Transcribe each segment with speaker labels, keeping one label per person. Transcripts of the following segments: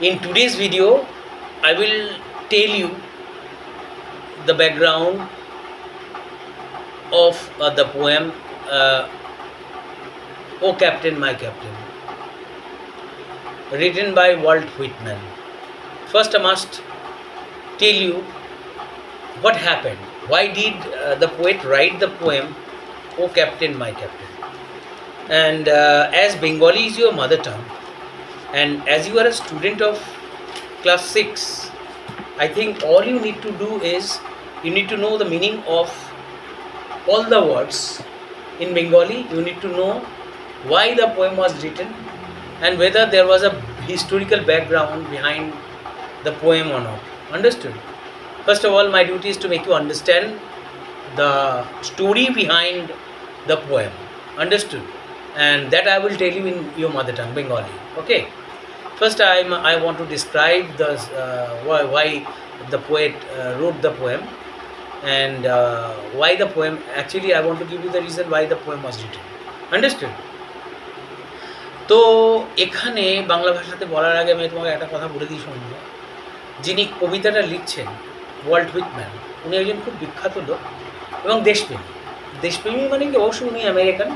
Speaker 1: In today's video, I will tell you the background of the poem "O Captain, My Captain", written by Walt Whitman. First, I must tell you what happened. Why did the poet write the poem "O Captain, My Captain"? And as Bengali is your mother tongue, and as you are a student of class 6, I think all you need to do is you need to know the meaning of all the words in Bengali. You need to know why the poem was written and whether there was a historical background behind the poem or not. Understood? First of all, my duty is to make you understand the story behind the poem. Understood? And that I will tell you in your mother tongue, Bengali. Okay? First, I want to describe the why the poet wrote the poem, and why the poem. Actually, I want to give you the reason why the poem was written. Understood? তো এখানে বাংলা ভাষাতে বলার আগে আমি তোমাকে একটা কথা বলে দিই শুনবো। যিনি কবিতাটা লিখছেন ওয়াল্ট হুইটম্যান, উনি একজন খুব বিখ্যাত লোক এবং দেশপ্রেমী। দেশপ্রেমী মানে কি, অবশ্যই উনি আমেরিকান,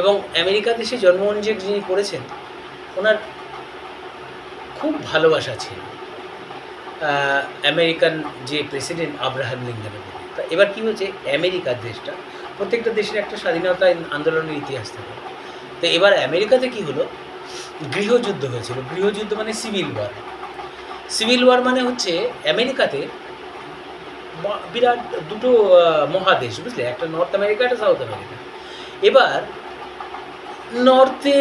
Speaker 1: এবং আমেরিকা দেশে জন্মগ্রহণ যে যিনি করেছেন ওনার খুব ভালোবাসা ছিল আমেরিকান যে প্রেসিডেন্ট আব্রাহাম লিঙ্কনের প্রতি। তা এবার কী হচ্ছে, আমেরিকার দেশটা, প্রত্যেকটা দেশের একটা স্বাধীনতা আন্দোলনের ইতিহাস থাকে। তো এবার আমেরিকাতে কী হলো, গৃহযুদ্ধ হয়েছিল। গৃহযুদ্ধ মানে সিভিল ওয়ার। সিভিল ওয়ার মানে হচ্ছে আমেরিকাতে বিরাট দুটো মহাদেশ, বুঝলে, একটা নর্থ আমেরিকা, একটা সাউথ আমেরিকা। এবার নর্থে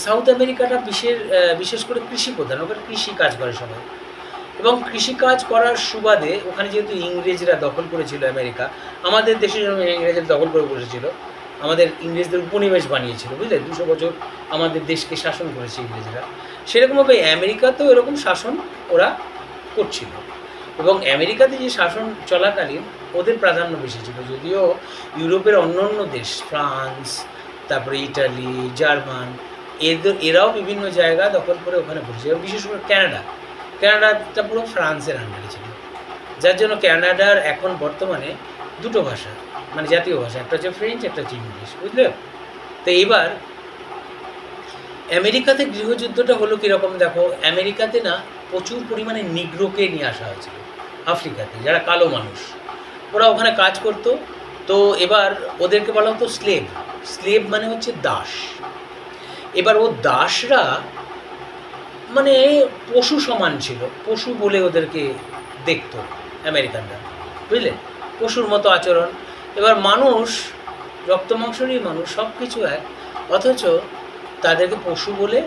Speaker 1: সাউথ আমেরিকাটা বিশেষ করে কৃষি প্রধান, ওখানে কৃষি কাজ করে সবাই, এবং কৃষিকাজ করার সুবাদে ওখানে যেহেতু ইংরেজরা দখল করেছিল আমেরিকা, আমাদের দেশের জন্য ইংরেজরা দখল করে বসেছিল, আমাদের ইংরেজদের উপনিবেশ বানিয়েছিল, বুঝলে, 200 বছর আমাদের দেশকে শাসন করেছে ইংরেজরা। সেরকমভাবে আমেরিকাতেও এরকম শাসন ওরা করছিল, এবং আমেরিকাতে যে শাসন চলাকালীন ওদের প্রাধান্য বেশি ছিল। যদিও ইউরোপের অন্য অন্য দেশ, ফ্রান্স, তারপরে ইটালি, জার্মান, এরাও বিভিন্ন জায়গা দখল করে ওখানে বসেছে, এবং বিশেষ করে ক্যানাডাটা পুরো ফ্রান্সের আন্ডারে ছিল। যার জন্য ক্যানাডার এখন বর্তমানে দুটো ভাষা, মানে জাতীয় ভাষা, একটা হচ্ছে ফ্রেঞ্চ, একটা হচ্ছে ইংলিশ, বুঝলে। তো এবার আমেরিকাতে গৃহযুদ্ধটা হলো কীরকম দেখো, আমেরিকাতে না প্রচুর পরিমাণে নিগ্রোকে নিয়ে আসা হয়েছিল আফ্রিকাতে, যারা কালো মানুষ, ওরা ওখানে কাজ করতো। তো এবার ওদেরকে বলা হতো স্লেভ। স্লেভ মানে হচ্ছে দাস। এবার ও দাসরা মানে পশু সমান ছিল, পশু বলে ওদেরকে দেখতো আমেরিকানরা, বুঝলে, পশুর মতো আচরণ। এবার মানুষ, রক্ত মাংসরই মানুষ, সব কিছু এক, অথচ তাদেরকে পশু বলে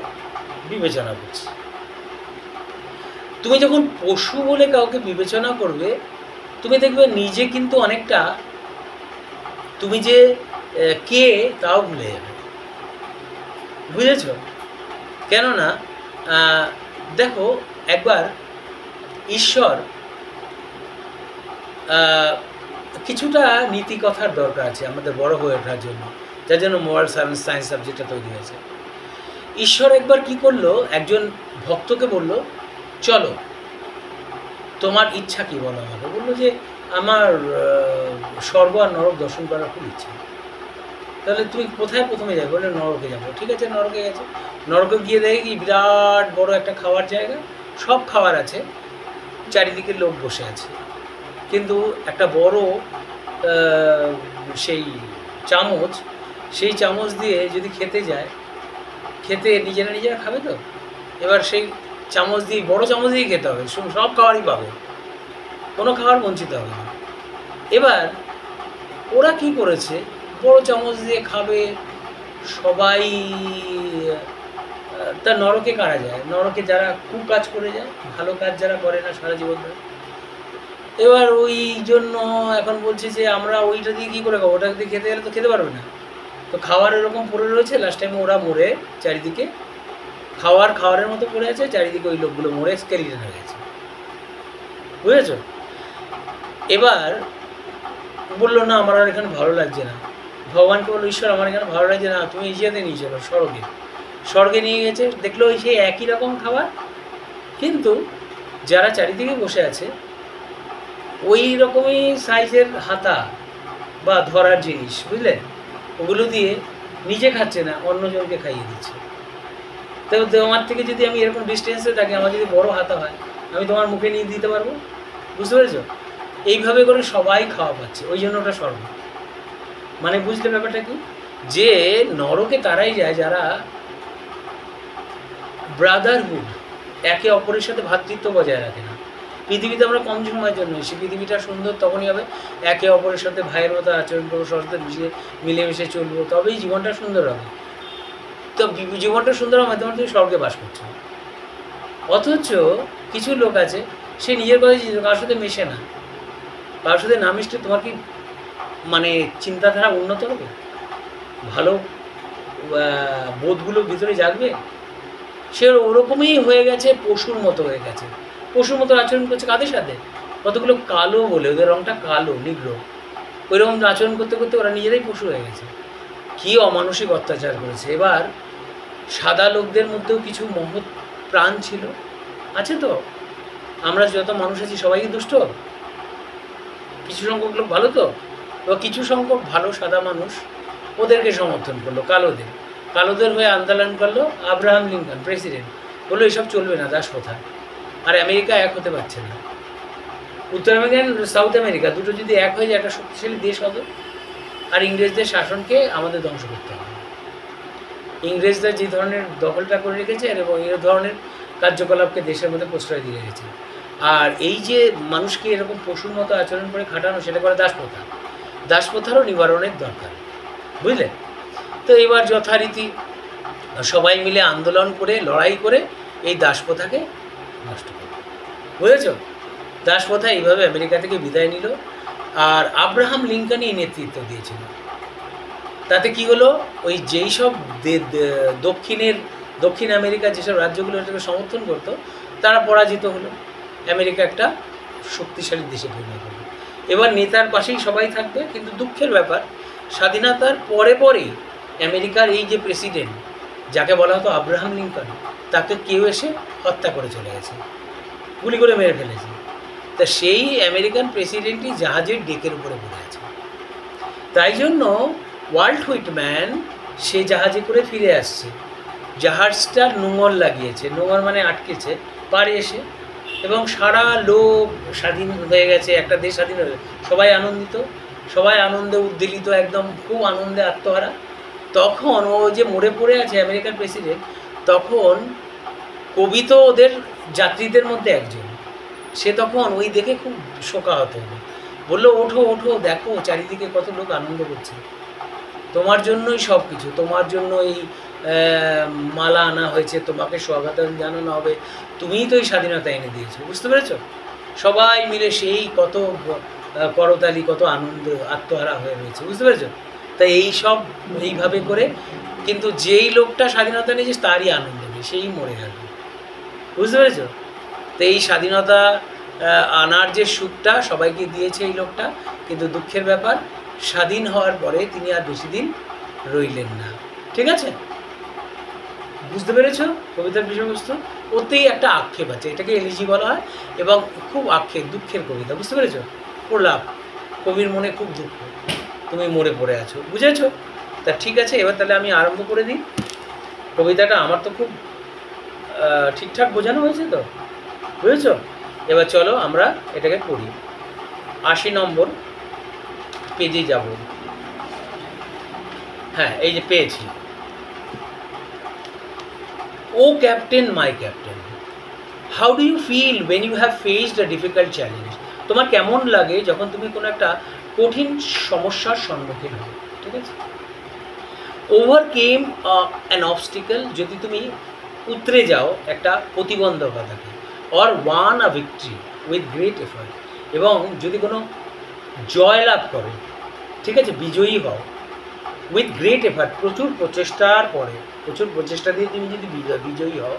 Speaker 1: বিবেচনা করছে। তুমি যখন পশু বলে কাউকে বিবেচনা করবে, তুমি দেখবে নিজে কিন্তু অনেকটা তুমি যে কে তাও ভুলে যাবে, বুঝেছ? কেননা দেখো, একবার ঈশ্বর, কিছুটা নীতি কথার দরকার আছে আমাদের বড় হয়ে ওঠার জন্য, যার জন্য মোরাল সায়েন্স সাবজেক্টটা তৈরি হয়েছে। ঈশ্বর একবার কি করলো, একজন ভক্তকে বলল, চলো তোমার ইচ্ছা কী বলো আমাকে। বললো যে আমার স্বর্গ আর নরক দর্শন করার খুব ইচ্ছা। তাহলে তুমি কোথায় প্রথমে যাবে? বলে নরকে যাবো। ঠিক আছে, নরকে গেছে। নরকে গিয়ে দেখে কি বিরাট বড় একটা খাওয়ার জায়গা, সব খাবার আছে, চারিদিকে লোক বসে আছে, কিন্তু একটা বড় সেই চামচ দিয়ে যদি খেতে যায়, খেতে নিজেরা খাবে তো। এবার সেই চামচ দিয়ে, বড় চামচ দিয়ে খেতে হবে, সব খাবারই পাবে, কোনো খাবার বঞ্চিত হবে না। এবার ওরা কি করেছে, বড় চামচ দিয়ে খাবে সবাই। তা নরকে কারা যায়? নরকে যারা খুব কাজ করে যায়, ভালো কাজ যারা করে না সারা জীবন ধরে। এবার ওই জন্য এখন বলছে যে আমরা ওইটা দিয়ে কী করে খাবো, ওটা দিয়ে খেতে গেলে তো খেতে পারবে না। তো খাওয়ার এরকম পড়ে রয়েছে, লাস্ট টাইমে ওরা মরে চারিদিকে খাওয়ারের মতো পড়ে আছে, চারিদিকে ওই লোকগুলো মরে স্কেলিটন হয়ে গেছে, বুঝেছ? এবার বললো না, আমার আর এখানে ভালো লাগছে না। ভগবানকে বললো, ঈশ্বর আমার এখানে ভালো লাগছে না, তুমি ইজিয়াতে নিয়ে চলো স্বর্গে নিয়ে গেছে। দেখলো ওই সেই একই রকম খাবার, কিন্তু যারা চারিদিকে বসে আছে ওই রকমই সাইজের হাতা বা ধরার জিনিস, বুঝলেন, ওগুলো দিয়ে নিজে খাচ্ছে না, অন্যজনকে খাইয়ে দিচ্ছে। তো তোমার থেকে যদি আমি এরকম ডিস্টেন্সে থাকি, আমার যদি বড় হাতা হয়, আমি তোমার মুখে নিয়ে দিতে পারবো, বুঝতে পেরেছো? এইভাবে করে সবাই খাওয়া পাচ্ছে, ওই জন্য ওটা স্বর্গ। মানে বুঝলে ব্যাপারটা কি, যে নরকে তারাই যায় যারা ব্রাদারহুড, একে অপরের সাথে ভ্রাতৃত্ব বজায় রাখে না। পৃথিবীতে আমরা কম সময়ের জন্য এসে, পৃথিবীটা সুন্দর তখনই হবে একে অপরের সাথে ভাইয়ের মতো আচরণ করবো, সবার সাথে মিলেমিশে চলবো, তবেই জীবনটা সুন্দর হবে। তো জীবনটা সুন্দর হবে তোমার, তুমি স্বর্গে বাস করছো। অথচ কিছু লোক আছে, সে নিজের কথা কারোর সাথে মেশে না, কারোর সাথে না মিশতে তোমার কি মানে চিন্তাধারা উন্নত হবে, ভালো বোধগুলো ভিতরে জাগবে? সে ওরকমই হয়ে গেছে, পশুর মতো হয়ে গেছে, পশুর মতো আচরণ করছে। কাদের সাথে? কতগুলো কালো বলে, ওদের রঙটা কালো, নিগ্রো, ওইরকম আচরণ করতে করতে ওরা নিজেরাই পশু হয়ে গেছে। কী অমানসিক অত্যাচার করেছে। এবার সাদা লোকদের মধ্যেও কিছু মহৎ প্রাণ ছিল, আছে তো। আমরা যত মানুষ আছি সবাই কি দুষ্ট? কিছু সংখ্যক লোক ভালো তো, এবার কিছু সংখ্যক ভালো সাদা মানুষ ওদেরকে সমর্থন করলো, কালোদের হয়ে আন্দোলন করলো। আব্রাহাম লিঙ্কন প্রেসিডেন্ট বললো এসব চলবে না, দাসপ্রথা। আর আমেরিকা এক হতে পারছে না, উত্তর আমেরিকা সাউথ আমেরিকা দুটো যদি এক হয়ে যায় একটা শক্তিশালী দেশ হবে। আর ইংরেজদের শাসনকে আমাদের ধ্বংস করতে হবে। ইংরেজরা যে ধরনের দখলটা করে রেখেছে এবং এই ধরনের কার্যকলাপকে দেশের মধ্যে প্রশ্রয় দিয়ে রেখেছে। আর এই যে মানুষকে এরকম পশুর মতো আচরণ করে খাটানো, সেটা করে দাসপ্রথা। দাসপ্রথারও নিবারণের দরকার, বুঝলেন? তো এবার যথারীতি সবাই মিলে আন্দোলন করে, লড়াই করে এই দাসপ্রথাকে নষ্ট করল, বুঝেছ? দাসপ্রথা এইভাবে আমেরিকা থেকে বিদায় নিল। আর আব্রাহাম লিঙ্কনই নেতৃত্ব দিয়েছিল। তাতে কি হলো, ওই যেই সব দক্ষিণ আমেরিকার যেসব রাজ্যগুলো এটাকে সমর্থন করতো, তারা পরাজিত হলো, আমেরিকা একটা শক্তিশালী দেশে পরিণত হলো। এবার নেতার পাশেই সবাই থাকবে। কিন্তু দুঃখের ব্যাপার, স্বাধীনতার পরে পরেই আমেরিকার এই যে প্রেসিডেন্ট, যাকে বলা হতো আব্রাহাম লিঙ্কন, তাকে কেউ এসে হত্যা করে চলে গেছে, গুলি করে মেরে ফেলেছে। তা সেই আমেরিকান প্রেসিডেন্টই জাহাজের ডেকের উপরে পড়ে আছে। তাই জন্য ওয়াল্ট হুইটম্যান সে জাহাজে করে ফিরে আসছে, জাহাজটা নোঙর লাগিয়েছে, নোঙর মানে আটকেছে পারে এসে, এবং সারা লোক স্বাধীন হয়ে গেছে, একটা দেশ স্বাধীন হয়ে গেছে। সবাই আনন্দিত, সবাই আনন্দে উদ্বেলিত, একদম খুব আনন্দে আত্মহারা। তখন ও যে মরে পড়ে আছে আমেরিকার প্রেসিডেন্ট, তখন কবি তো ওদের যাত্রীদের মধ্যে একজন, সে তখন ওই দেখে খুব শোকাহত হলো, বললো ওঠো ওঠো, দেখো চারিদিকে কত লোক আনন্দ করছে, তোমার জন্যই সব কিছু, তোমার জন্য এই মালা আনা হয়েছে, তোমাকে স্বাগত জানানো হবে, তুমিই তো এই স্বাধীনতা এনে দিয়েছো, বুঝতে পেরেছ? সবাই মিলে সেই কত করতালি, কত আনন্দ, আত্মহারা হয়ে রয়েছে, বুঝতে পেরেছো? তাই এই সব এইভাবে করে, কিন্তু যেই লোকটা স্বাধীনতা নিয়েছে তারই আনন্দ নেই, সেই মরে গেল, বুঝতে পেরেছো? তো এই স্বাধীনতা আনার যে সুখটা সবাইকে দিয়েছে এই লোকটা, কিন্তু দুঃখের ব্যাপার, স্বাধীন হওয়ার পরে তিনি আর বেশি দিন রইলেন না। ঠিক আছে, বুঝতে পেরেছ কবিতার বিষয়বস্তু? ওতেই একটা আক্ষেপ আছে, এটাকে এলিজি বলা হয়, এবং খুব আক্ষেপ, দুঃখের কবিতা, বুঝতে পেরেছ? পড়লাম, কবির মনে খুব দুঃখ, তুমি মরে পড়ে আছো, বুঝেছ? তা ঠিক আছে, এবার তাহলে আমি আরম্ভ করে দিই কবিতাটা। আমার তো খুব ঠিকঠাক বোঝানো হয়েছে তো, বুঝেছ? এবার চলো আমরা এটাকে পড়ি। 80 নম্বর পেজে যাব। হ্যাঁ, এই যে পেয়েছি। O captain, my captain, how do you feel when you have faced a difficult challenge? তোমার কেমন লাগে যখন তুমি কোনো একটা কঠিন সমস্যার সম্মুখীন হও? ঠিক আছে। ওভারকেম অ্যান অবস্টিকেল, যদি তুমি উতরে যাও একটা প্রতিবন্ধকতাকে, or won a victory with great effort, এবং যদি কোনো জয় লাভ করো, ঠিক আছে, বিজয়ী হও, উইথ গ্রেট এফার্ট, প্রচুর প্রচেষ্টার পরে, প্রচুর প্রচেষ্টা দিয়ে তুমি যদি বিজয়ী হও।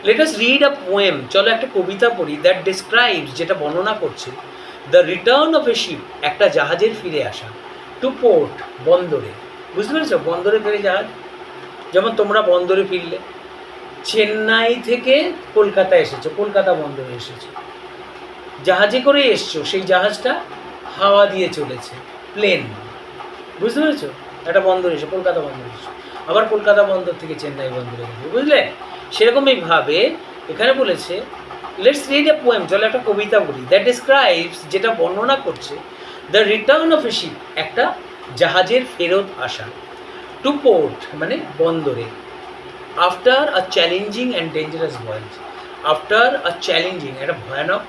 Speaker 1: Let us read a poem, চলো একটা কবিতা পড়ি, দ্যাট ডেসক্রাইবস, যেটা বর্ণনা করছে, the return of a ship, একটা জাহাজের ফিরে আসা, টু পোর্ট, বন্দরে, বুঝতে পেরেছ? বন্দরে ফিরে জাহাজ, যেমন তোমরা বন্দরে ফিরলে, চেন্নাই থেকে কলকাতা এসেছো, কলকাতা বন্দরে এসেছো, জাহাজে করে এসছো, সেই জাহাজটা হাওয়া দিয়ে চলেছে, প্লেন, বুঝতে পেরেছো? একটা বন্দর এসে কলকাতা বন্দর এসেছো, আবার কলকাতা বন্দর থেকে চেন্নাই বন্দরে গেছে, বুঝলে? সেরকমইভাবে এখানে বলেছে লেটস রিড এ পোয়েম, চলো একটা কবিতা বলি, দ্যাট ডিসক্রাইবস, যেটা বর্ণনা করছে the return of a ship, একটা জাহাজের ফেরত আসা, টু পোর্ট মানে বন্দরে, after a challenging and dangerous voice, after a challenging একটা ভয়ানক,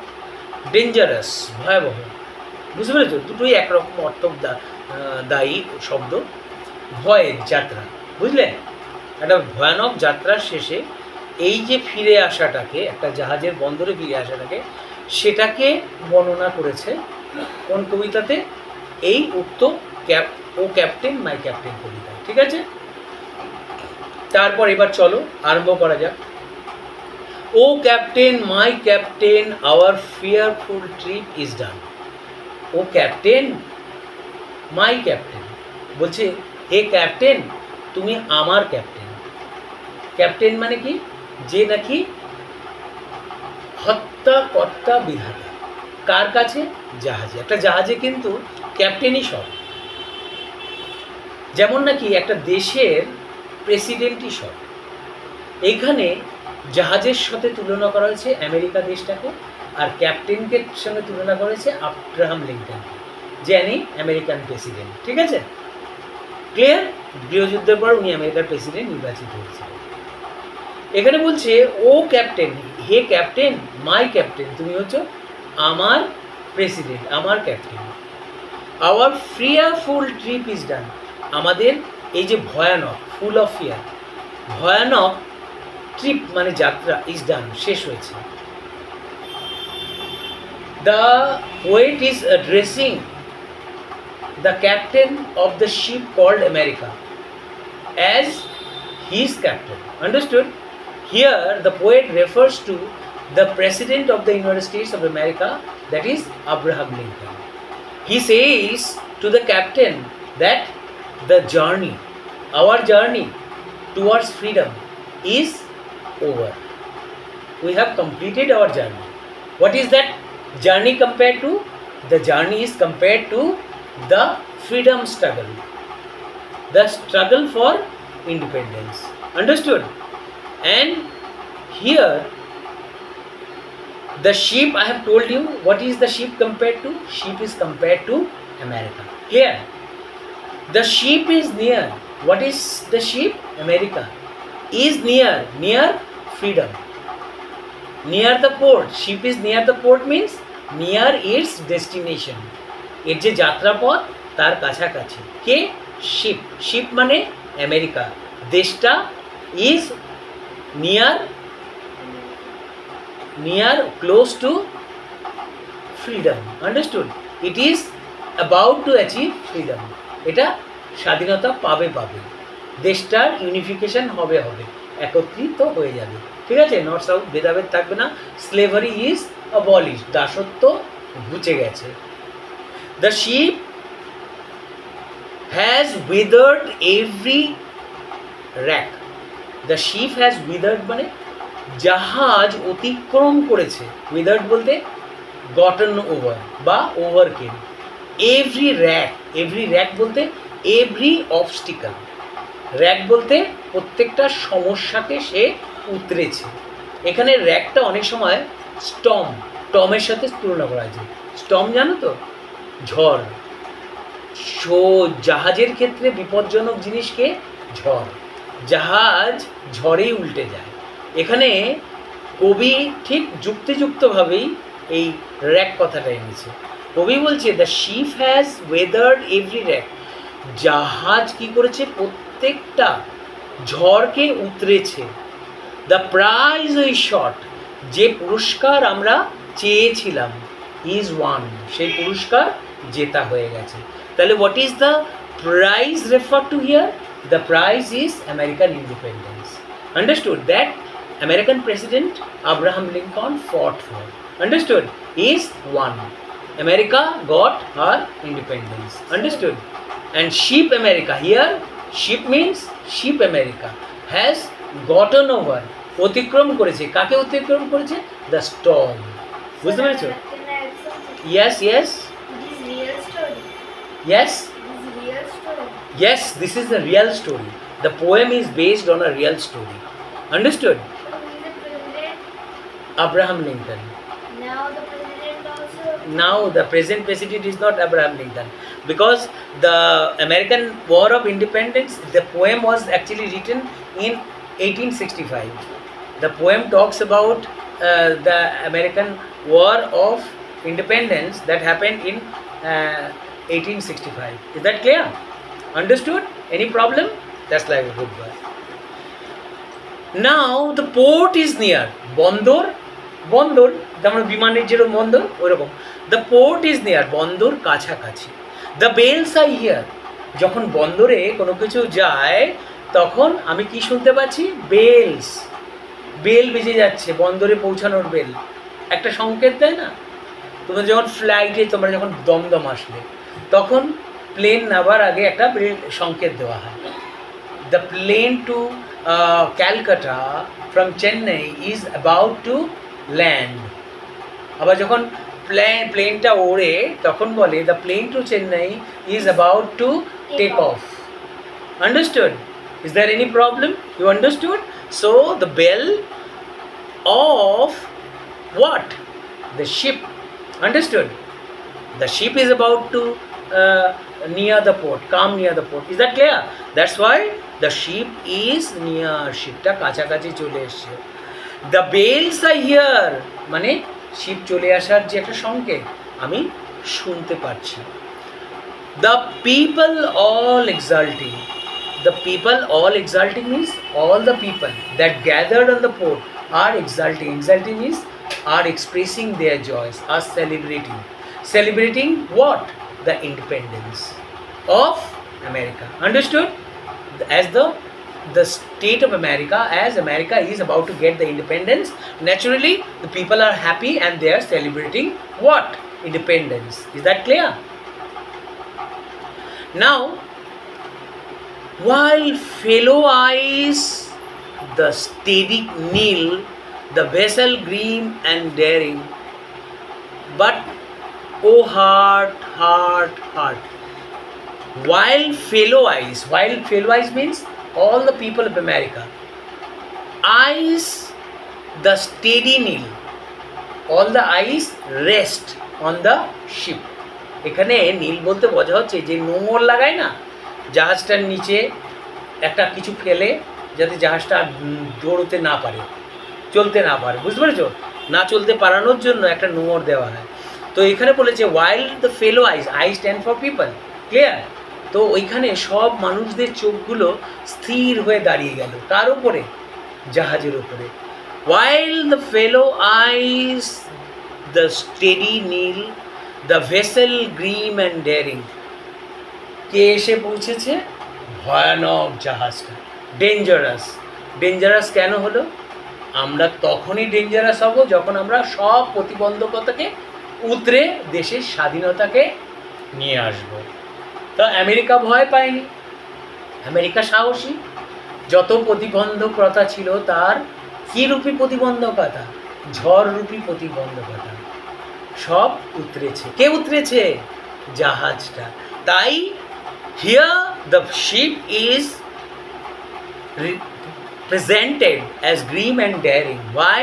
Speaker 1: ডেঞ্জারাস ভয়াবহ, বুঝতে পেরেছো? দুটোই একরকম অর্থ দায়ী শব্দ, ভয়েজ যাত্রা, বুঝলে? একটা ভয়ানক যাত্রার শেষে এই যে ফিরে আসাটাকে, একটা জাহাজের বন্দরে ফিরে আসাটাকে, সেটাকে বর্ণনা করেছে কোন কবিতাতে? এই উক্ত ও ক্যাপ্টেন মাই ক্যাপ্টেন কবিতা, ঠিক আছে? তারপর এবার চলো আরম্ভ করা যাক। O captain my captain our fearful trip is done. O captain my captain, বলছে হে ক্যাপ্টেন, তুমি আমার ক্যাপ্টেন। ক্যাপ্টেন মানে কি? যে নাকি হত্যা কর্তা বিধাতা, কার কাছে? জাহাজে। একটা জাহাজে কিন্তু ক্যাপ্টেনই সব, যেমন নাকি একটা দেশের প্রেসিডেন্টই সব। এইখানে জাহাজের সাথে তুলনা করা হয়েছে আমেরিকা দেশটাকে, আর ক্যাপ্টেনকে সঙ্গে তুলনা করা হয়েছে আব্রাহাম লিঙ্কনকে, যিনি আমেরিকান প্রেসিডেন্ট, ঠিক আছে? ক্লিয়ার? গৃহযুদ্ধের পর উনি আমেরিকার প্রেসিডেন্ট নির্বাচিত হয়েছিলেন। এখানে বলছে ও ক্যাপ্টেন, হে ক্যাপ্টেন মাই ক্যাপ্টেন, তুমি হচ্ছে আমার প্রেসিডেন্ট, আমার captain. Our fearful trip is done, আমাদের এই যে ভয়ানক, ফুল অফ ফিয়ার, ভয়ানক ট্রিপ মানে যাত্রা, ইজ ডান শেষ হয়েছে। The poet is addressing the captain of the ship called America as his captain, understood? Here the poet refers to the President of the United States of America, that is Abraham Lincoln. He says to the captain that the journey, our journey towards freedom is over. We have completed our journey. What is that journey compared to? The journey is compared to the freedom struggle, the struggle for independence. Understood? And here the sheep, I have told you what is the sheep compared to? Sheep is compared to America. Clear? The sheep is near. What is the sheep? America is near, near freedom, near the port. Sheep is near the port means near its destination, এর যে যাত্রাপথ তার কাছাকাছি। কে? Sheep. Sheep মানে America, দেশটা is near close to freedom, understood? It is about to achieve freedom, এটা স্বাধীনতা পাবে, দেশটার ইউনিফিকেশন হবে, একত্রিত হয়ে যাবে, ঠিক আছে? নর্থ সাউথ ভেদাভেদ থাকবে না, স্লেভারি ইজ অ্যাবলিশড, দাসত্ব ঘুচে গেছে। The ship has উইদার্ড every rack. The ship has উইদার্ড মানে জাহাজ অতিক্রম করেছে, উইদার্ড বলতে গটন ওভার বা ওভারকেম, এভরি র্যাক বলতে এভরি অবস্টিকল, র্যাক বলতে প্রত্যেকটা সমস্যাকে সে উতরেছে। এখানে র্যাকটা অনেক সময় টমের সাথে তুলনা করা হয়েছে। স্টর্ম জানো তো? ঝড়। জাহাজের ক্ষেত্রে বিপজ্জনক জিনিসকে ঝড়, জাহাজ ঝড়েই উল্টে যায়। এখানে কবি ঠিক যুক্তিযুক্তভাবেই এই র্যাক কথাটা এনেছে। কবি বলছে the ship has weathered every rack, জাহাজ কি করেছে? প্রত্যেকটা ঝড়কে উতরেছে। দ্য প্রাইজ উই শট, যে পুরস্কার আমরা চেয়েছিলাম, ইজ ওয়ান, সেই পুরস্কার জেতা হয়ে গেছে। তাহলে what is the prize refer to here? The prize is American independence. Understood? That American President Abraham Lincoln fought for. Understood? Is one. America got her independence. Understood? And sheep America, here sheep means sheep America, has gotten over অতিক্রম করেছে। কাকে অতিক্রম করেছে? The storm. বুঝতে পেরেছো?
Speaker 2: Can I add something?
Speaker 1: Yes yes
Speaker 2: It is real story.
Speaker 1: Yes
Speaker 2: It is real story.
Speaker 1: yes, this is a real story. The poem is based on a real story. Understood?
Speaker 2: So who is the president?
Speaker 1: Abraham Lincoln.
Speaker 2: Now the president also.
Speaker 1: Now the present president is not Abraham Lincoln, because the American War of Independence, the poem was actually written in 1865. The poem talks about the American War of Independence that happened in 1865. Is that clear? Understood? Any problem? That's like a good word. Now the port is near. বন্দর, বন্দর যেমন বিমানের যেরকম বন্দর ওইরকম। The port is near, বন্দর কাছাকাছি। The bells R here, যখন বন্দরে কোনো কিছু যায় তখন আমি কি শুনতে পাচ্ছি? বেলস, বেল বেজে যাচ্ছে, বন্দরে পৌঁছানোর বেল একটা সংকেত দেয় না? তোমরা যখন ফ্লাইটে তোমরা যখন দমদম আসলে তখন প্লেন নামার আগে একটা বেল সংকেত দেওয়া হয়। The plane to Calcutta from Chennai is about to land. আবার যখন প্লেনটা ওড়ে তখন বলে the plane to Chennai is about to take off. Understood? Is there any problem? You understood? So the bell of what? The ship. Understood? The ship is about to near the port, come near the port. Is that clear? That's why the ship is near. Shipটা কাছাকাছি চলে এসেছে। The bells are here, মানে sheep চলে আসার যে একটা সংকেত আমি শুনতে পাচ্ছি। The people all exulting. The people all exulting means all the people that gathered on the port are exulting. Exulting means are expressing their joys, are celebrating. Celebrating what? The independence of America. Understood? As the state of America, as America is about to get the independence, naturally the people are happy and they are celebrating what? Independence. Is that clear? Now, while fellow eyes the steady kneel, the vessel grim and daring, but oh heart, heart, heart. While fellow eyes means all the people of America. Eyes the steady kneel, all the eyes rest on the ship. এখানে নীল বলতে বোঝা হচ্ছে যে নোঙর লাগায় না জাহাজটার নিচে একটা কিছু ফেলে যাতে জাহাজটা দৌড়তে না পারে, চলতে না পারে। বুঝতে পেরেছো? না চলতে পারানোর জন্য একটা নোঙর দেওয়া হয়। তো এখানে বলেছে while the fellow eyes, I stand for people. Clear? তো ওইখানে সব মানুষদের চোখগুলো স্থির হয়ে দাঁড়িয়ে গেল কার ওপরে? জাহাজের ওপরে। While the fellow eyes the steady keel, the vessel grim and daring. কে এসে পৌঁছেছে? ভয়ানক জাহাজটা। ডেঞ্জারাস। ডেঞ্জারাস কেন হলো? আমরা তখনই ডেঞ্জারাস হব যখন আমরা সব প্রতিবন্ধকতাকে উতরে দেশের স্বাধীনতাকে নিয়ে আসব। তো আমেরিকা ভয় পায়নি, আমেরিকা সাহসী। যত প্রতিবন্ধকতা ছিল তার কী রূপী প্রতিবন্ধকতা? ঝড়রূপী প্রতিবন্ধকতা সব উতরেছে। কে উতরেছে? জাহাজটা। তাই here the ship is presented as grim and daring. Why?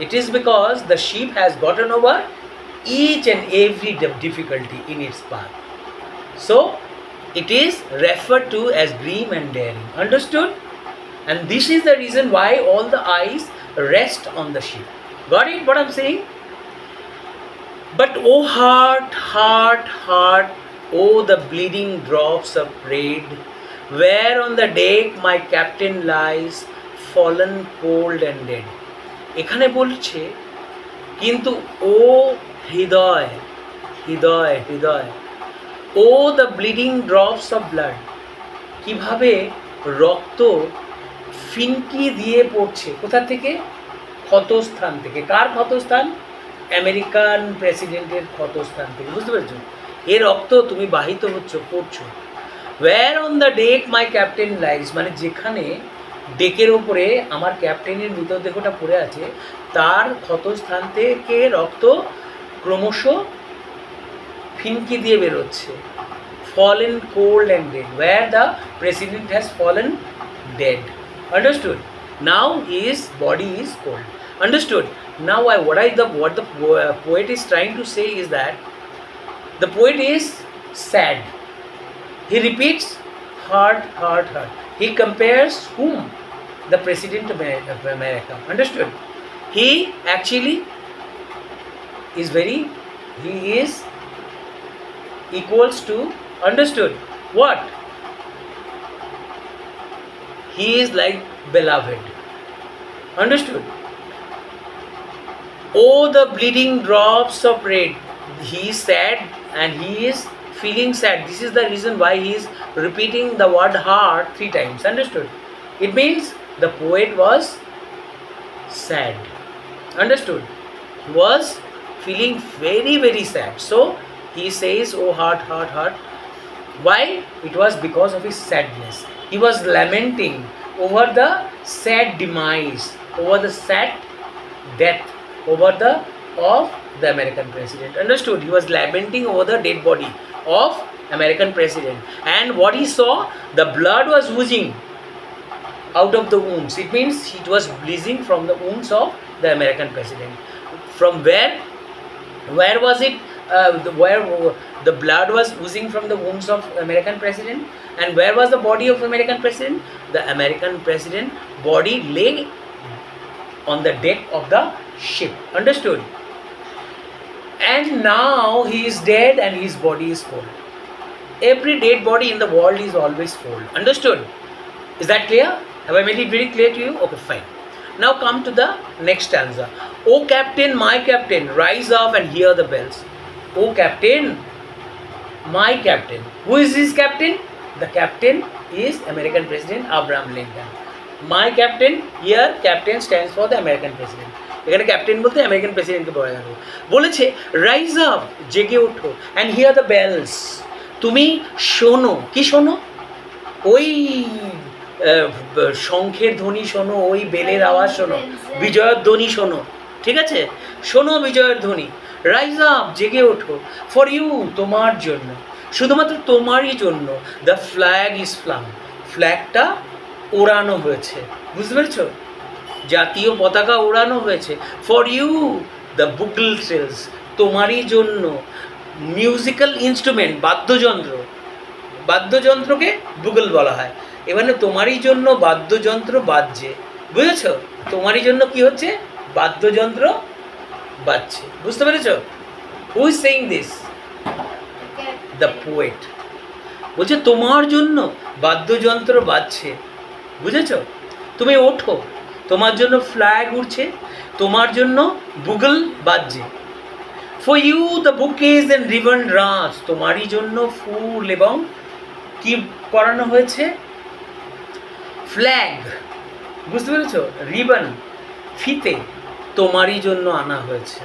Speaker 1: It is because the ship has gotten over each and every difficulty in its path. So it is referred to as grim and daring. Understood? And this is the reason why all the eyes rest on the ship. Got it what I'm saying? But oh heart, heart, heart, oh the bleeding drops of red, where on the deck my captain lies, fallen cold and dead. এখানে বলছে কিন্তু ও হৃদয়, হৃদয়, হৃদয়, O the bleeding drops of blood, কীভাবে রক্ত ফিনকি দিয়ে পড়ছে। কোথা থেকে? ক্ষতস্থান থেকে। কার ক্ষতস্থান? আমেরিকান প্রেসিডেন্টের ক্ষতস্থান থেকে। বুঝতে পেরেছো? এ রক্ত তুমি বাহিত হচ্ছ, পড়ছো। Where on the deck my captain lies, মানে যেখানে ডেকের ওপরে আমার ক্যাপ্টেনের মৃতদেহটা পড়ে আছে, তার ক্ষতস্থান থেকে রক্ত ক্রমশ ফিনকি দিয়ে বেরোচ্ছে। fallen cold and dead, where the president has fallen dead. Understood? Now his body is cold. Understood? Now what the poet is trying to say is that the poet is sad. He repeats heart, heart, heart. He compares whom? The president of America. Understood? He actually is he is equals to, understood, what? He is like beloved. Understood? Oh, the bleeding drops of red. He is sad and he is feeling sad. This is the reason why he is repeating the word heart 3 times. Understood? It means the poet was sad. Understood? He was feeling very, very sad. So he says, oh heart, heart, heart. Why? It was because of his sadness. He was lamenting over the sad demise, over the sad death of the American president. Understood? He was lamenting over the dead body of American president. And what he saw, the blood was oozing out of the wounds. It means it was bleeding from the wounds of the American president. From where was it? Where the blood was oozing from the wounds of American president, and where was the body of American president? The American president body lay on the deck of the ship. Understood? And now he is dead and his body is cold. Every dead body in the world is always cold. Understood? Is that clear? Have I made it very clear to you? Okay, fine. Now come to the next stanza. Oh captain, my captain, rise up and hear the bells. Oh captain, my captain. Who is this captain? The captain is American President Abraham Lincoln. My captain, here captain stands for the American President. এখানে captain বলতে American প্রেসিডেন্টকে বোঝানো বলেছে। Rise up, জেগে ওঠো, and here the bells, তুমি শোনো। কি শোনো? ওই শঙ্খের ধ্বনি শোনো, ওই বেলের আওয়াজ শোনো, বিজয়ের ধ্বনি শোনো। ঠিক আছে? শোনো বিজয়ের ধ্বনি। রাইজ আপ, জেগে ওঠো, ফর ইউ, তোমার জন্য, শুধুমাত্র তোমারই জন্য। দ্য ফ্ল্যাগ ইজ ফ্লাং, ফ্ল্যাগটা ওড়ানো হয়েছে। বুঝতে পেরেছো? জাতীয় পতাকা ওড়ানো হয়েছে। For you the Bogle trails, তোমারই জন্য। মিউজিক্যাল ইনস্ট্রুমেন্ট, বাদ্যযন্ত্র, বাদ্যযন্ত্রকে বুগল বলা হয়। এবারে তোমারই জন্য বাদ্যযন্ত্র বাজছে। বুঝেছ? তোমারই জন্য কি হচ্ছে? বাদ্যযন্ত্র বাজছে। বুঝতে পেরেছো? Who is saying this? The poet বলছে তোমার জন্য বাদ্যযন্ত্র বাজছে। বুঝেছ? তুমি ওঠো, তোমার জন্য ফ্ল্যাগ উড়ছে, তোমার জন্য বুগল বাজছে। For you the bouquets and ribbon wreaths, তোমারই জন্য ফুল এবং কি করানো হয়েছে? ফ্ল্যাগ। বুঝতে পেরেছ? রিবন, ফিতে তোমারই জন্য আনা হয়েছে,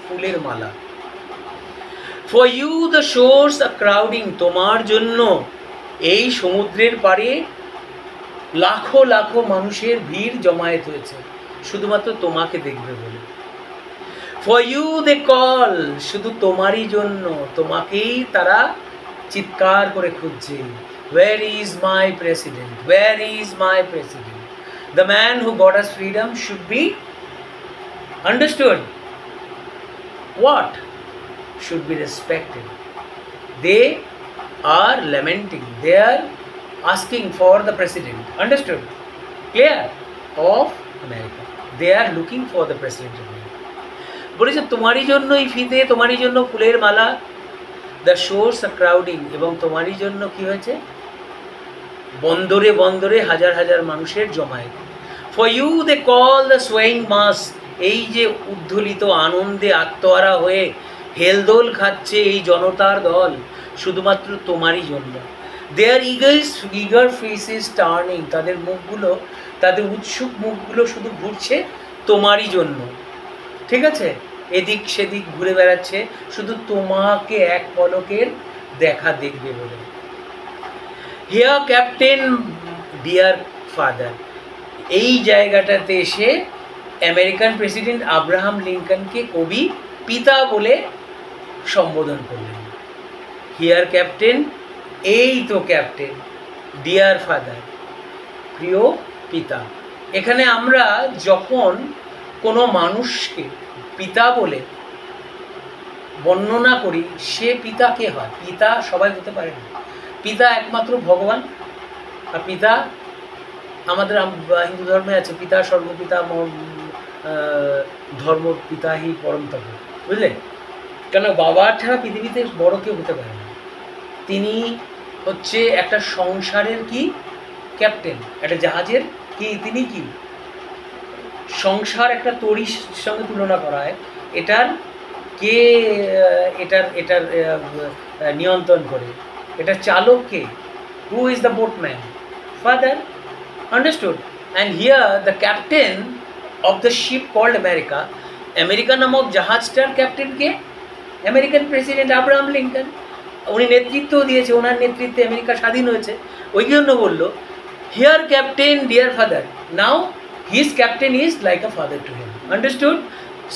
Speaker 1: ফুলের মালা। For you the shores are crowding, তোমার জন্য এই সমুদ্রের পাড়ে লাখো লাখো মানুষের ভিড় জমায়েত হয়েছে শুধুমাত্র তোমাকে দেখবে বলে। ফর ইউ দে কল, শুধু তোমারই জন্য, তোমাকেই তারা চিৎকার করে খুঁজছে। Where is my president, where is my president? The man who goat us freedom should be understood. What? Should be respected. They are lamenting, they are asking for the president. Understood? Clear? Of America. They are looking for the president of America. বলেছে তোমারই জন্য এই ফিতে, তোমারই জন্য ফুলের মালা। The shores are crowding, এবং তোমারই জন্য কি হয়েছে? বন্দরে বন্দরে হাজার হাজার মানুষের জমায়েত। For you they call the swaying mass, এই যে উদ্ধলিত আনন্দে আত্মহারা হয়ে হেলদোল খাচ্ছে এই জনতার দল, শুধুমাত্র তোমারই জন্য। দেয়ার ইগার ফেসেস টার্নিং, তাদের মুখগুলো, তাদের উৎসুক মুখগুলো শুধু ঘুরছে তোমারই জন্য। ঠিক আছে? এদিক সেদিক ঘুরে বেড়াচ্ছে শুধু তোমাকে এক পলকের দেখা দেখবে বলে। হিয়ার ক্যাপ্টেন ডিয়ার ফাদার, এই জায়গাটাতে এসে আমেরিকান প্রেসিডেন্ট আব্রাহাম লিঙ্কনকে কবি পিতা বলে সম্বোধন করলেন। হিয়ার ক্যাপ্টেন, এই তো ক্যাপ্টেন, ডিয়ার ফাদার, প্রিয় পিতা। এখানে আমরা যখন কোনো মানুষকে পিতা বলে বর্ণনা করি, সে পিতা কে হয়? পিতা সবাই হতে পারে না। পিতা একমাত্র ভগবান। আর পিতা আমাদের হিন্দু ধর্মে আছে, পিতা সর্বপিতা ধর্ম পিতা হি পরম তপ, বুঝলে? কেন বাবার ছাড়া পৃথিবীতে বড় কেউ হতে পারে না। তিনি হচ্ছে একটা সংসারের কি ক্যাপ্টেন, একটা জাহাজের কি তিনি কি সংসার একটা তরির সঙ্গে তুলনা করা হয়। এটার কে এটার এটার নিয়ন্ত্রণ করে, এটার চালক কে? Who is the boatman? Father. Understood? And here the captain of the ship called America, America নামক জাহাজটার ক্যাপ্টেন কে? American president Abraham Lincoln. উনি নেতৃত্ব দিয়েছে, ওনার নেতৃত্বে আমেরিকা স্বাধীন হয়েছে। ওই জন্য বললো here captain dear father, now his captain is like a father to him. Understood?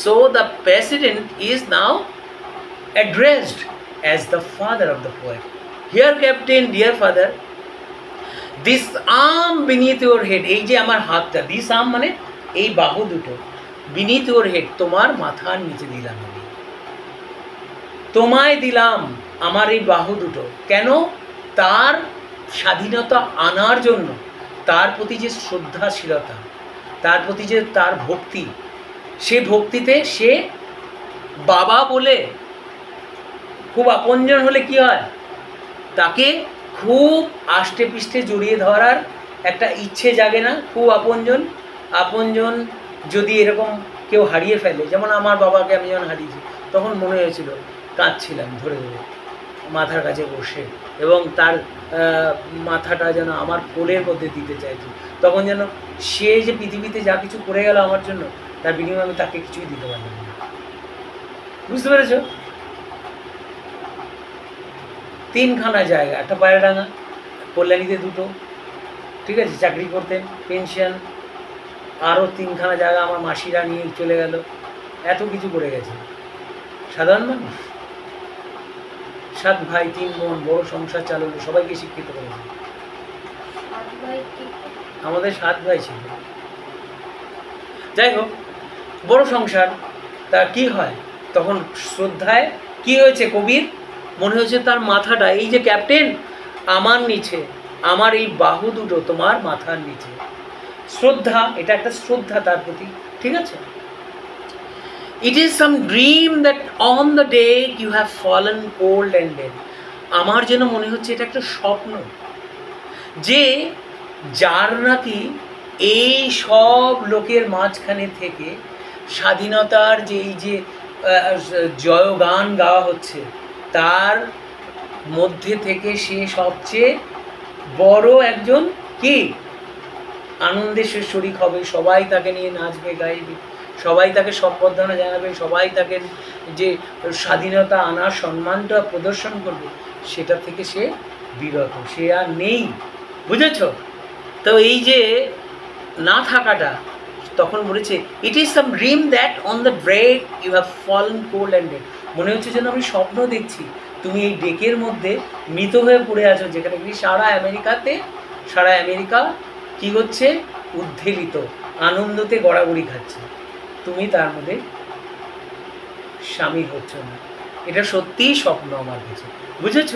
Speaker 1: So the president is now addressed as the father of the poet. Here captain, dear father, this arm beneath your head, এই যে আমার হাতটা, this arm মানে এই বাহু দুটো, beneath your head, তোমার মাথার নিচে দিলাম আমি, তোমায় দিলাম আমার এই বাহু দুটো। কেন? তার স্বাধীনতা আনার জন্য, তার প্রতি যে শ্রদ্ধাশীলতা, তার প্রতি যে তার ভক্তি, সে ভক্তিতে সে বাবা বলে, খুব আপনজন হলে কি হয়, তাকে খুব আষ্টে পৃষ্ঠে জড়িয়ে ধরার একটা ইচ্ছে জাগে না? খুব আপনজন যদি এরকম কেউ হারিয়ে ফেলে, যেমন আমার বাবাকে আমি যখন হারিয়েছি, তখন মনে হয়েছিল কাঁদছিলাম ধরে ধরে মাথার কাছে বসে, এবং তার মাথাটা যেন আমার কোলের মধ্যে দিতে চাইছি। তখন যেন সে যে পৃথিবীতে যা কিছু করে গেল আমার জন্য, তার বিনিময়ে আমি তাকে কিছুই দিতে পারলাম না। বুঝতে পেরেছ? 3খানা জায়গা, একটা পায়রাডাঙ্গা, কল্যাণীতে 2টো, ঠিক আছে, চাকরি করতেন, পেনশন, আরও 3খানা জায়গা আমার মাসিরা নিয়ে চলে গেল। এত কিছু করে গেছে সাধারণ মানুষ। 7 ভাই 3 বোন, বড় সংসার চালানো, সবাইকে শিক্ষিত করেছে। আমাদের 7 ভাই ছিল। যাই হোক, বড় সংসার, তা কি হয় তখন শ্রদ্ধায় কি হয়েছে কবির? মনে হয়েছে তার মাথাটা, এই যে ক্যাপ্টেন, আমার নিচে, আমার এই বাহু দুটো তোমার মাথার নিচে। শ্রদ্ধা, এটা একটা শ্রদ্ধা তার প্রতি, ঠিক আছে? It is some dream that on the day you have fallen cold and dead. আমার যেন মনে হচ্ছে এটা একটা স্বপ্ন, যে যার নাকি এই সব লোকের মাঝখানে থেকে স্বাধীনতার যে এই যে জয়গান গাওয়া হচ্ছে, তার মধ্যে থেকে সে সবচেয়ে বড় একজন কি আনন্দে সে শরিক হবে। সবাই তাকে নিয়ে নাচবে, গাইবে, সবাই তাকে সম্বর্ধনা জানাবে, সবাই তাকে যে স্বাধীনতা আনার সম্মানটা প্রদর্শন করবে, সেটা থেকে সে বিরত, সে আর নেই। বুঝেছ? তো এই যে না থাকাটা, তখন বলেছে it is some dream that on the break you have fallen cold and dead. মনে হচ্ছে যেন আমি স্বপ্ন দেখছি, তুমি এই ডেকের মধ্যে মৃত হয়ে পড়ে আছো, যেখানে কি সারা আমেরিকা কি হচ্ছে, উদ্ধেলিত আনন্দতে গড়াগড়ি খাচ্ছে, তুমি তার মধ্যে সামিল হচ্ছ না। এটা সত্যিই স্বপ্ন আমার কাছে। বুঝেছ?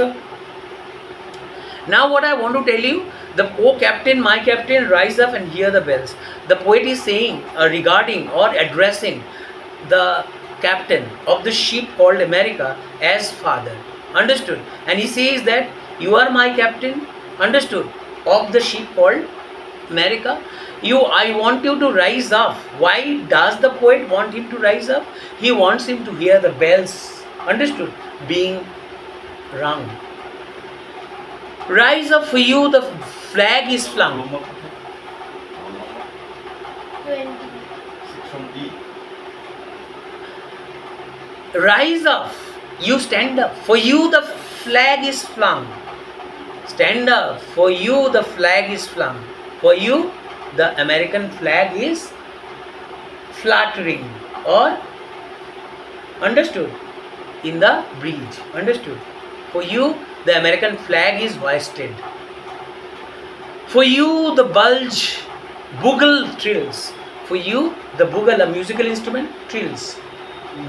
Speaker 1: Now what I want to tell you, the "O captain, my captain, rise up and hear the bells." The poet is saying regarding or addressing the captain of the ship called America as father. Understood? And he says that you are my captain, understood, of the ship called America. I want you to rise up. Why does the poet want him to rise up? He wants him to hear the bells, understood, being rung. Rise up, for you the flag is flung.
Speaker 2: 20.
Speaker 1: Rise up, you stand up, for you the flag is flung. Stand up. For you, the flag is flung. For you, the American flag is fluttering or understood in the breeze. Understood? For you, the American flag is hoisted. For you, the bugle trills. For you, the bugle, a musical instrument, trills.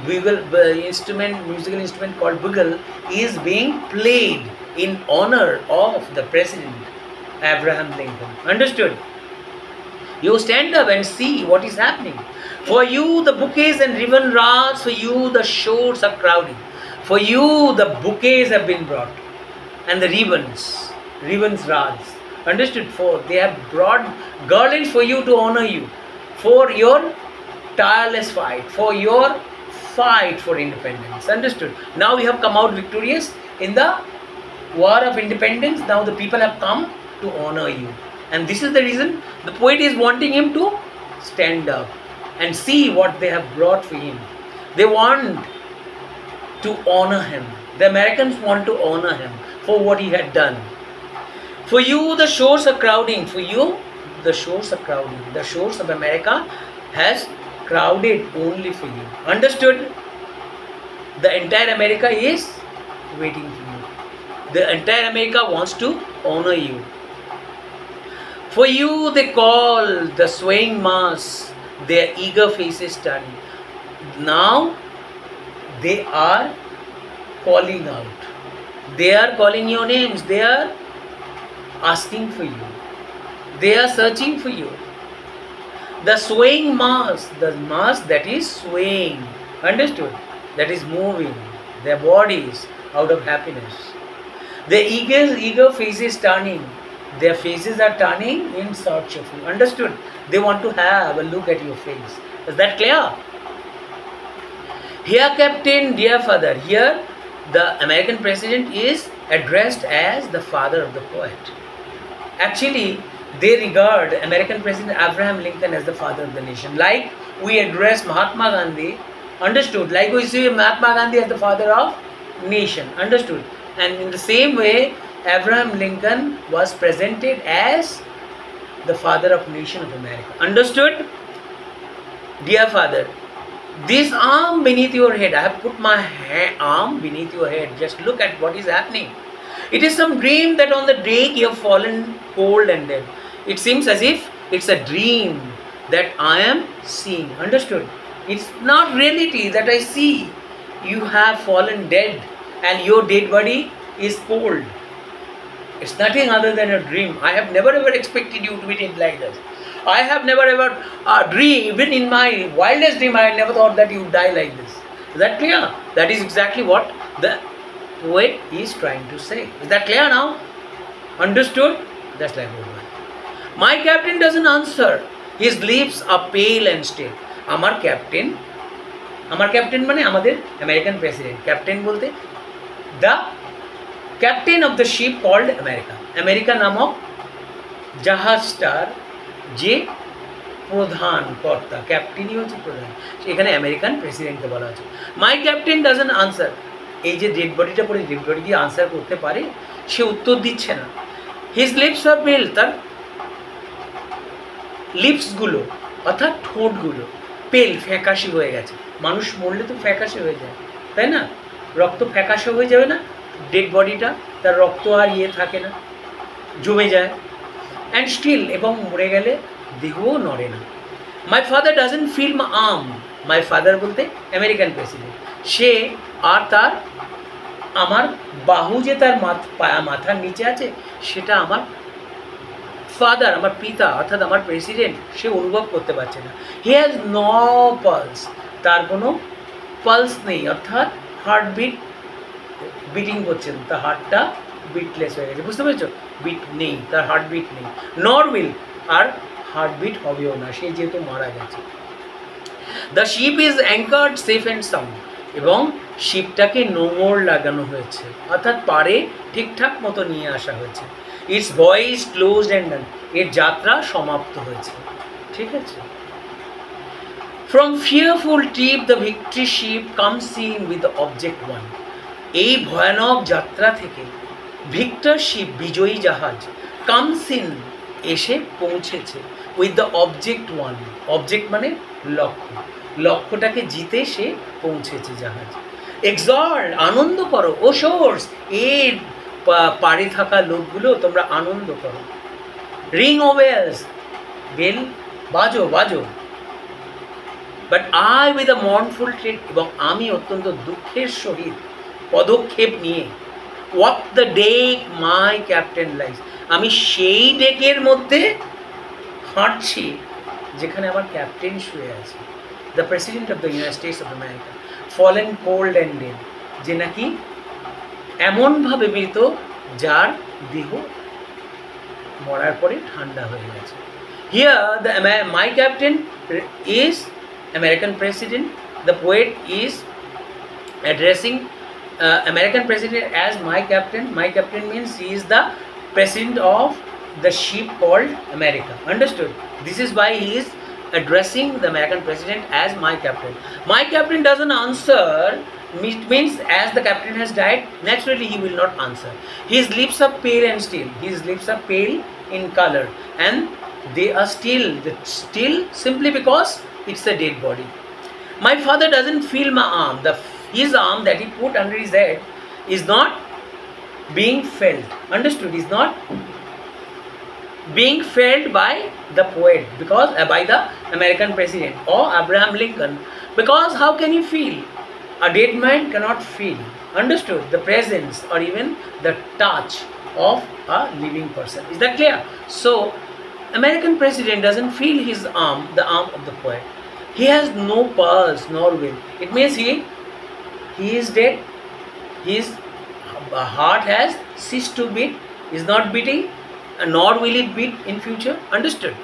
Speaker 1: Musical instrument called bugle is being played in honor of the President Abraham Lincoln. Understood? You stand up and see what is happening. For you, the bouquets and ribbon wreaths. For you, the shores are crowding. For you, the bouquets have been brought, and the ribbons wreaths. Understood? For they have brought garlands for you to honor you, for your tireless fight, for your fight for independence. Understood? Now we have come out victorious in the war of independence. Now the people have come to honor you, and this is the reason the poet is wanting him to stand up and see what they have brought for him. They want to honor him. The Americans want to honor him for what he had done. For you, the shores are crowding. For you, the shores are crowding. The shores of America has crowded only for you. Understood? The entire America is waiting for you. The entire America wants to honor you. For you, they call the swaying mass, their eager faces turning. Now they are calling out. They are calling your names. They are asking for you. They are searching for you. The swaying mass, the mass that is swaying, understood? That is moving their bodies out of happiness. Their eager faces turning. Their faces are turning in search of you. Understood? They want to have a look at your face. Is that clear? Here, Captain, dear father. Here, the American president is addressed as the father of the poet. Actually, they regard American President Abraham Lincoln as the father of the nation. Like we address Mahatma Gandhi, understood? Like we see Mahatma Gandhi as the father of nation, understood? And in the same way, Abraham Lincoln was presented as the father of nation of America. Understood? Dear father, this arm beneath your head, I have put my arm beneath your head. Just look at what is happening. It is some dream that on the day you have fallen cold and dead. It seems as if it's a dream that I am seeing. Understood? It's not reality that I see. You have fallen dead and your dead body is cold. It's nothing other than a dream. I have never ever expected you to be dead like this. I have never ever dreamed, even in my wildest dream, I never thought that you would die like this. Is that clear? That is exactly what the poet is trying to say. Is that clear now? Understood? That's like over. My captain doesn't answer. His lips are pale and still. আমার captain মানে আমাদের American president. Captain বলতে the captain of the ship called America. America নামক জাহাজটার যে প্রধান কর্তা, ক্যাপ্টেনই হচ্ছে প্রধান, এখানে আমেরিকান প্রেসিডেন্টকে বলা হচ্ছে। My captain doesn't answer. এই যে ডেড বডিটা পড়ে, ডেড বডি কি আনসার করতে পারে? সে উত্তর দিচ্ছে না। হিজ লিপস আর পেল, তার লিপসগুলো অর্থাৎ ঠোঁটগুলো পেল, ফ্যাকাশে হয়ে গেছে। মানুষ মরলে তো ফ্যাকাশে হয়ে যায়, তাই না? রক্ত ফ্যাকাশে হয়ে যাবে না? ডেড বডিটা, তার রক্ত আর থাকে না, জমে যায়। অ্যান্ড স্টিল, এবং মরে গেলে দেহও নড়ে না। My father doesn't feel my arm. My father বলতে আমেরিকান প্রেসিডেন্ট। সে আর তার আমার বাহু যে তার মাথার নিচে আছে, সেটা আমার ফাদার, আমার পিতা অর্থাৎ আমার প্রেসিডেন্ট, সে অনুভব করতে পারছে না। হি হ্যাজ নো পালস, তার কোনো পালস নেই, অর্থাৎ হার্টবিট বিটিং করছে না, তার হার্টটা বিটলেস হয়ে গেছে। বুঝতে পেরেছো? বিট নেই, তার হার্টবিট নেই। নর উইল, আর হার্টবিট হবেও না, সে যেহেতু মারা গেছে। The ship is অ্যাঙ্কার্ড safe and sound, এবং শিপটাকে নোঙর লাগানো হয়েছে, অর্থাৎ পারে ঠিকঠাক মতো নিয়ে আসা হয়েছে। Its voyage closed and done, এর যাত্রা সমাপ্ত হয়েছে। ঠিক আছে? From fearful trip the victory ship comes in with the object won. এই ভয়ানক যাত্রা থেকে ভিক্টর শিপ বিজয়ী জাহাজ কামস ইন এসে পৌঁছেছে with the object one, object মানে লক্ষ্য, লক্ষ্যটাকে জিতে সে পৌঁছেছে জাহাজ। এক্সল্ট আনন্দ করো, ও সোর্স এর পাড়ে থাকা লোকগুলো তোমরা আনন্দ করো। রিং ও বেলস বেল বাজো বাজো। But I with a mournful tread এবং আমি অত্যন্ত দুঃখের সহিত পদক্ষেপ নিয়ে walk the deck my captain lies, আমি সেই ডেকের মধ্যে হাঁটছি যেখানে আমার ক্যাপ্টেন শুয়ে আছে। The president of the United states of America fallen cold and dead, যে নাকি এমনভাবে মৃত যার দেহ মরার পরে ঠান্ডা হয়ে গেছে। Here the my captain is American president. The poet is addressing American president as my captain. My captain means he is the president of the ship called America. Understood? This is why he is addressing the American president as my captain. My captain doesn't answer. It means as the captain has died, naturally he will not answer. His lips are pale and still. His lips are pale in color and they are still simply because it's a dead body. My father doesn't feel my arm. His arm that he put under his head is not being felt. Understood? Is not being felt by the poet, because by the American president or Abraham Lincoln. Because how can he feel? A dead man cannot feel. Understood? The presence or even the touch of a living person. Is that clear? So American president doesn't feel his arm, the arm of the poet. He has no pulse nor will. It means he is dead. His heart has ceased to beat, is not beating, and nor will it beat in future. Understood?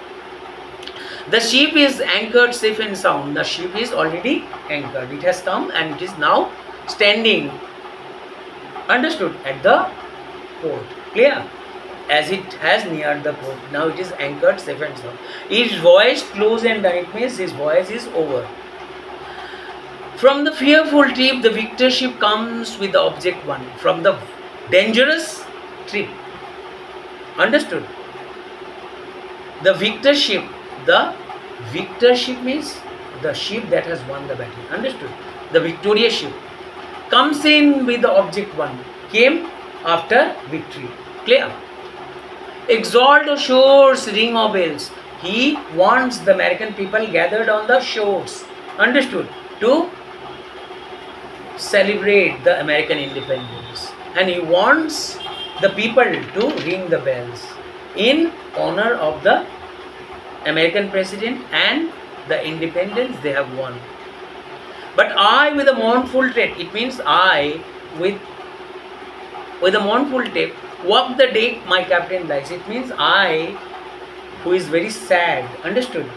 Speaker 1: The ship is anchored safe and sound. The ship is already anchored. It has come and it is now standing. Understood? At the port. Clear? As it has neared the port, now it is anchored safe and sound. His voice close and done. It means his voice is over. From the fearful trip, the victor ship comes with the object one. From the dangerous trip. Understood? The victor ship means the ship that has won the battle. Understood? The victorious ship comes in with the object one. Came after victory. Clear? Exalt the shores, ring of bells. He wants the American people gathered on the shores. Understood? To celebrate the American independence. And he wants the people to ring the bells in honor of the American president and the independence they have won. But I with a mournful tread, it means I with a mournful tread walk the deck my captain lies. It means I, who is very sad, understood,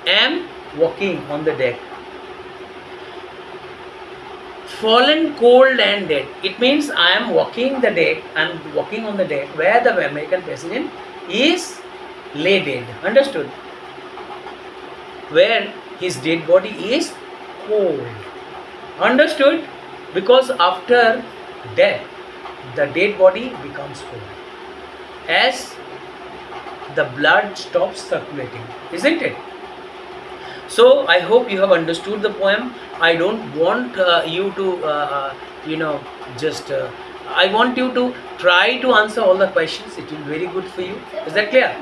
Speaker 1: am walking on the deck. Fallen cold and dead. It means I am walking the deck, I am walking on the deck where the American president is lay dead. Understood? Where his dead body is cold. Understood? Because after death, the dead body becomes cold as the blood stops circulating, isn't it? So I hope you have understood the poem. I don't want you to I want you to try to answer all the questions. It will be very good for you. Is that clear?